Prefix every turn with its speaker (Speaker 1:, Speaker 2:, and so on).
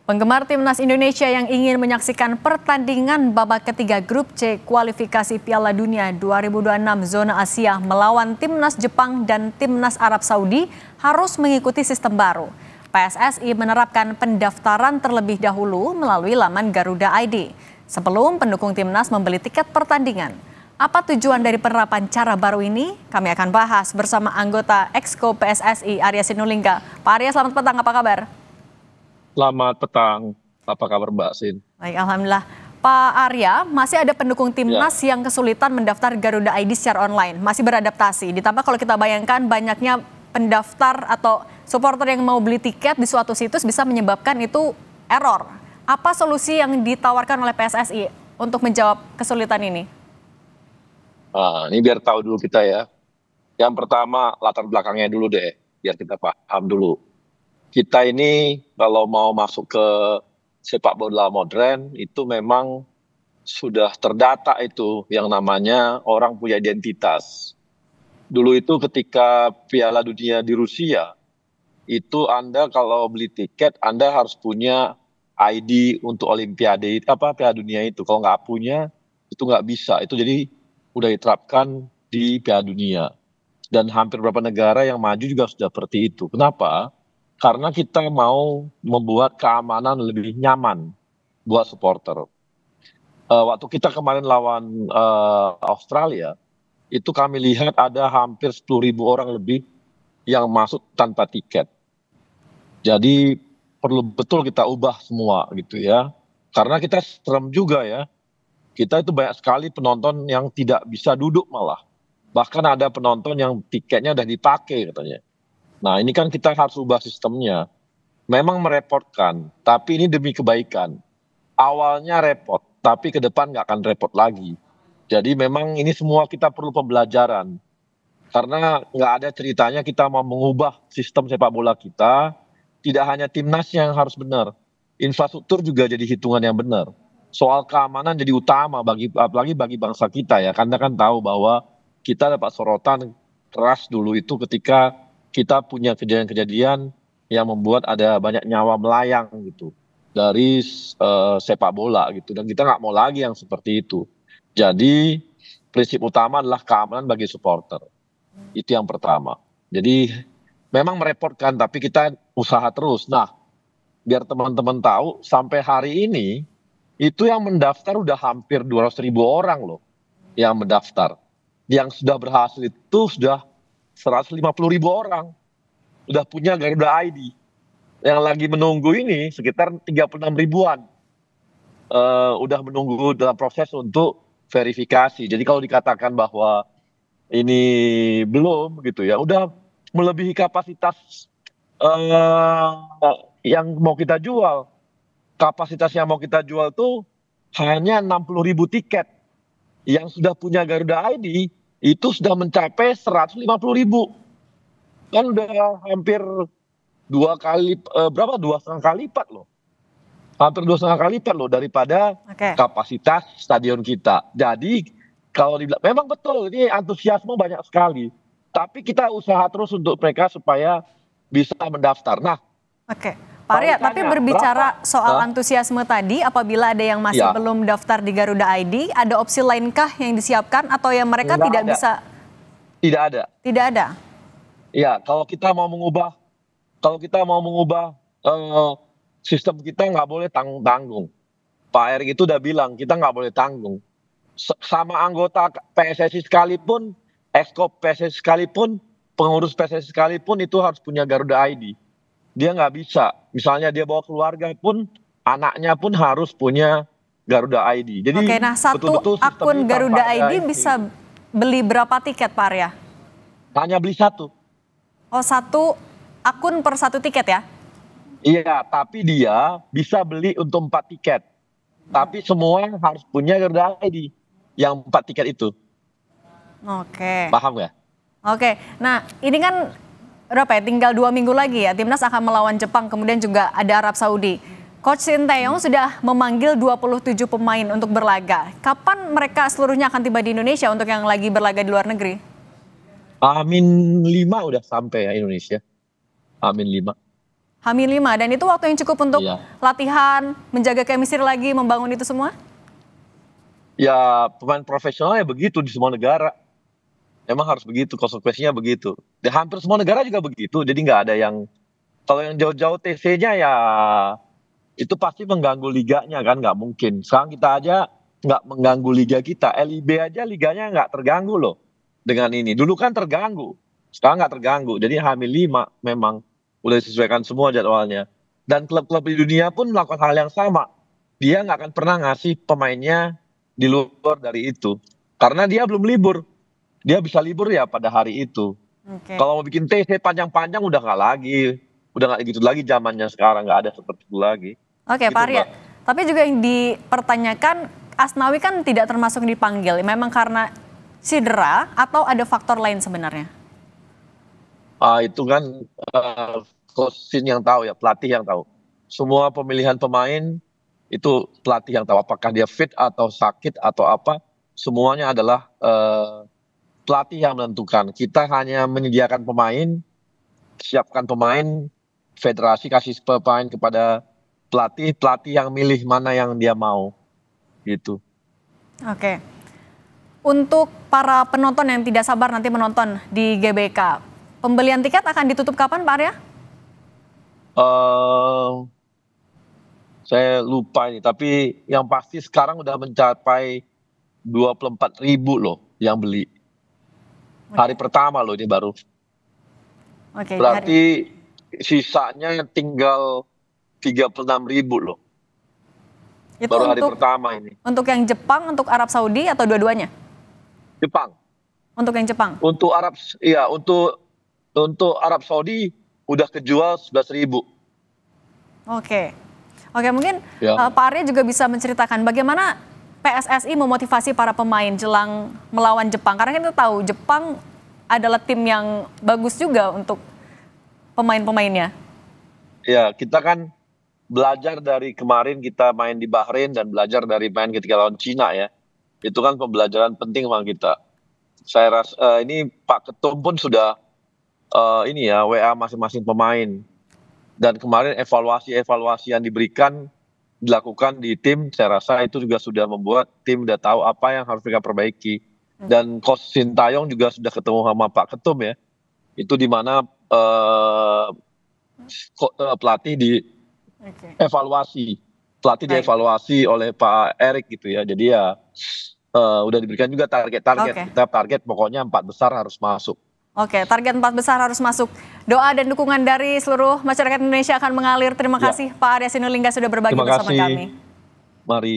Speaker 1: Penggemar Timnas Indonesia yang ingin menyaksikan pertandingan babak ketiga Grup C kualifikasi Piala Dunia 2026 zona Asia melawan Timnas Jepang dan Timnas Arab Saudi harus mengikuti sistem baru. PSSI menerapkan pendaftaran terlebih dahulu melalui laman Garuda ID sebelum pendukung Timnas membeli tiket pertandingan. Apa tujuan dari penerapan cara baru ini? Kami akan bahas bersama anggota Exco PSSI Arya Sinulinga. Pak Arya, selamat petang, apa kabar?
Speaker 2: Selamat petang, apa kabar Mbak Sin?
Speaker 1: Baik, alhamdulillah. Pak Arya, masih ada pendukung Timnas yang kesulitan mendaftar Garuda ID secara online, masih beradaptasi. Ditambah kalau kita bayangkan banyaknya pendaftar atau supporter yang mau beli tiket di suatu situs bisa menyebabkan itu error. Apa solusi yang ditawarkan oleh PSSI untuk menjawab kesulitan ini?
Speaker 2: Ini biar tahu dulu kita ya. Yang pertama latar belakangnya dulu deh, biar kita paham dulu. Kita ini kalau mau masuk ke sepak bola modern itu memang sudah terdata itu yang namanya orang punya identitas. Dulu itu ketika Piala Dunia di Rusia, itu Anda kalau beli tiket Anda harus punya ID untuk Olimpiade Piala Dunia itu. Kalau nggak punya itu nggak bisa. Itu jadi udah diterapkan di Piala Dunia. Dan hampir beberapa negara yang maju juga sudah seperti itu. Kenapa? Karena kita mau membuat keamanan lebih nyaman buat supporter. Waktu kita kemarin lawan Australia, itu kami lihat ada hampir 10.000 orang lebih yang masuk tanpa tiket. Jadi perlu betul kita ubah semua gitu ya. Karena kita serem juga ya. Kita itu banyak sekali penonton yang tidak bisa duduk malah. Bahkan ada penonton yang tiketnya udah dipakai katanya. Nah ini kan kita harus ubah sistemnya. Memang merepotkan, tapi ini demi kebaikan. Awalnya repot, tapi ke depan nggak akan repot lagi. Jadi memang ini semua kita perlu pembelajaran. Karena nggak ada ceritanya kita mau mengubah sistem sepak bola kita. Tidak hanya timnasnya yang harus benar. Infrastruktur juga jadi hitungan yang benar. Soal keamanan jadi utama apalagi bagi bangsa kita ya. Karena kan tahu bahwa kita dapat sorotan keras dulu itu ketika kita punya kejadian-kejadian yang membuat ada banyak nyawa melayang gitu dari sepak bola gitu, dan kita nggak mau lagi yang seperti itu. Jadi prinsip utama adalah keamanan bagi supporter, itu yang pertama. Jadi memang merepotkan tapi kita usaha terus. Nah biar teman-teman tahu sampai hari ini itu yang mendaftar udah hampir 200.000 orang loh yang mendaftar. Yang sudah berhasil itu sudah 150.000 orang udah punya Garuda ID. Yang lagi menunggu ini sekitar 36 ribuan. Udah menunggu dalam proses untuk verifikasi. Jadi kalau dikatakan bahwa ini belum gitu ya, udah melebihi kapasitas yang mau kita jual. Kapasitas yang mau kita jual tuh hanya 60.000 tiket. Yang sudah punya Garuda ID itu sudah mencapai 150.000. Kan udah hampir 2,5 kali lipat loh. Hampir 2,5 kali lipat loh daripada kapasitas stadion kita. Jadi kalau dibilang memang betul ini antusiasme banyak sekali. Tapi kita usaha terus untuk mereka supaya bisa mendaftar. Nah,
Speaker 1: Pak Arya, tapi berbicara soal antusiasme tadi, apabila ada yang masih belum daftar di Garuda ID, ada opsi lainkah yang disiapkan atau yang mereka tidak bisa?
Speaker 2: Tidak ada.
Speaker 1: Tidak ada.
Speaker 2: Ya, kalau kita mau mengubah sistem kita nggak boleh tanggung-tanggung. Pak Erick itu udah bilang kita nggak boleh tanggung. Sama anggota PSSI sekalipun, Exco PSSI sekalipun, pengurus PSSI sekalipun itu harus punya Garuda ID. Dia nggak bisa. Misalnya dia bawa keluarga pun, anaknya pun harus punya Garuda ID. Jadi
Speaker 1: nah satu akun Garuda ID bisa beli berapa tiket, Pak Arya?
Speaker 2: Hanya beli satu.
Speaker 1: Oh, satu akun per satu tiket ya?
Speaker 2: Iya, tapi dia bisa beli untuk 4 tiket. Tapi semua harus punya Garuda ID yang 4 tiket itu. Paham nggak?
Speaker 1: Nah ini kan berapa ya? Tinggal 2 minggu lagi ya. Timnas akan melawan Jepang, kemudian juga ada Arab Saudi. Coach Sinteyong sudah memanggil 27 pemain untuk berlaga. Kapan mereka seluruhnya akan tiba di Indonesia untuk yang lagi berlaga di luar negeri?
Speaker 2: H-5 udah sampai ya Indonesia. H-5.
Speaker 1: H-5 dan itu waktu yang cukup untuk
Speaker 2: Iya.
Speaker 1: latihan, menjaga chemistry lagi, membangun itu semua?
Speaker 2: Ya pemain profesional ya begitu di semua negara. Emang harus begitu, konsekuensinya begitu. Di hampir semua negara juga begitu, jadi nggak ada yang, kalau yang jauh-jauh TC-nya ya itu pasti mengganggu liganya kan, nggak mungkin. Sekarang kita aja nggak mengganggu liga kita, LIB aja liganya nggak terganggu loh dengan ini. Dulu kan terganggu, sekarang nggak terganggu. Jadi H-5 memang udah disesuaikan semua jadwalnya. Dan klub-klub di dunia pun melakukan hal yang sama. Dia nggak akan pernah ngasih pemainnya di luar dari itu. Karena dia belum libur. Dia bisa libur ya pada hari itu.
Speaker 1: Oke.
Speaker 2: Kalau mau bikin TC panjang-panjang udah nggak lagi. Udah nggak gitu lagi zamannya sekarang, nggak ada seperti itu lagi.
Speaker 1: Oke,
Speaker 2: Gitu,
Speaker 1: Pak Arya.
Speaker 2: Mbak.
Speaker 1: Tapi juga yang dipertanyakan, Asnawi kan tidak termasuk dipanggil. Memang karena cedera atau ada faktor lain sebenarnya?
Speaker 2: Itu kan coach Shin yang tahu ya, pelatih yang tahu. Semua pemilihan pemain itu pelatih yang tahu. Apakah dia fit atau sakit atau apa, semuanya adalah pelatih yang menentukan. Kita hanya menyediakan pemain, siapkan pemain, federasi kasih pemain kepada pelatih, pelatih yang milih mana yang dia mau, gitu.
Speaker 1: Oke. Untuk para penonton yang tidak sabar nanti menonton di GBK, pembelian tiket akan ditutup kapan, Pak Arya?
Speaker 2: eh saya lupa ini, tapi yang pasti sekarang udah mencapai 24.000 loh yang beli. Hari pertama loh ini baru.
Speaker 1: Oke,
Speaker 2: Berarti sisanya tinggal 36.000 loh.
Speaker 1: itu
Speaker 2: Baru hari pertama ini.
Speaker 1: untuk yang Jepang, untuk Arab Saudi atau dua-duanya?
Speaker 2: Jepang.
Speaker 1: Untuk yang Jepang.
Speaker 2: Untuk Arab Saudi udah kejual 11.000.
Speaker 1: Oke. Oke, mungkin
Speaker 2: Ya.
Speaker 1: Pak Arya juga bisa menceritakan bagaimana PSSI memotivasi para pemain jelang melawan Jepang. Karena kita tahu Jepang adalah tim yang bagus juga untuk pemain-pemainnya.
Speaker 2: Ya, kita kan belajar dari kemarin kita main di Bahrain dan belajar dari main ketika lawan Cina ya. Itu kan pembelajaran penting sama kita. Saya rasa ini Pak Ketum pun sudah ini ya WA masing-masing pemain. Dan kemarin evaluasi yang diberikan dilakukan di tim, saya rasa itu juga sudah membuat tim udah tahu apa yang harus mereka perbaiki. Dan Coach Sintayong juga sudah ketemu sama Pak Ketum ya. Itu di mana pelatih
Speaker 1: Baik.
Speaker 2: dievaluasi oleh Pak Erik gitu ya. Jadi ya udah diberikan juga target-target.
Speaker 1: Oke.
Speaker 2: Kita target pokoknya 4 besar harus masuk.
Speaker 1: Oke, target 4 besar harus masuk. Doa dan dukungan dari seluruh masyarakat Indonesia akan mengalir. Terima
Speaker 2: Ya.
Speaker 1: kasih Pak Arya Sinulinga sudah berbagi
Speaker 2: Terima
Speaker 1: bersama
Speaker 2: kasih.
Speaker 1: kami.
Speaker 2: Mari.